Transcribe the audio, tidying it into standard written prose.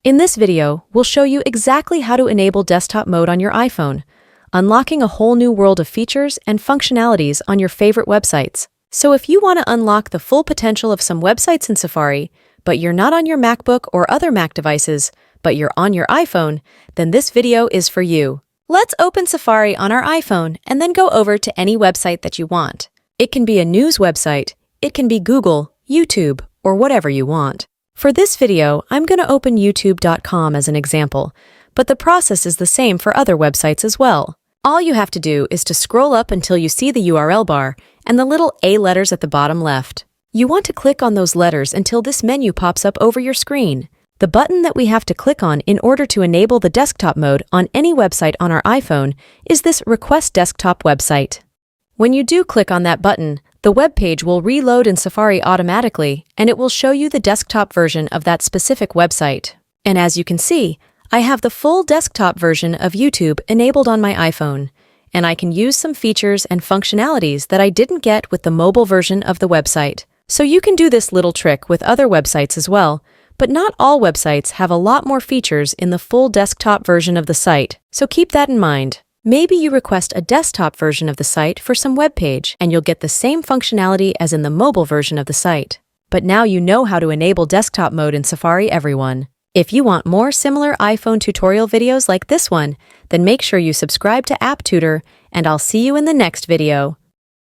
In this video, we'll show you exactly how to enable desktop mode on your iPhone, unlocking a whole new world of features and functionalities on your favorite websites. So if you want to unlock the full potential of some websites in Safari, but you're not on your MacBook or other Mac devices, but you're on your iPhone, then this video is for you. Let's open Safari on our iPhone and then go over to any website that you want. It can be a news website, it can be Google, YouTube, or whatever you want. For this video, I'm going to open youtube.com as an example, but the process is the same for other websites as well. All you have to do is to scroll up until you see the URL bar and the little A letters at the bottom left. You want to click on those letters until this menu pops up over your screen. The button that we have to click on in order to enable the desktop mode on any website on our iPhone is this Request Desktop website. When you do click on that button, the web page will reload in Safari automatically, and it will show you the desktop version of that specific website. And as you can see, I have the full desktop version of YouTube enabled on my iPhone, and I can use some features and functionalities that I didn't get with the mobile version of the website. So you can do this little trick with other websites as well, but not all websites have a lot more features in the full desktop version of the site, so keep that in mind. Maybe you request a desktop version of the site for some web page, and you'll get the same functionality as in the mobile version of the site. But now you know how to enable desktop mode in Safari, everyone. If you want more similar iPhone tutorial videos like this one, then make sure you subscribe to App Tutor, and I'll see you in the next video.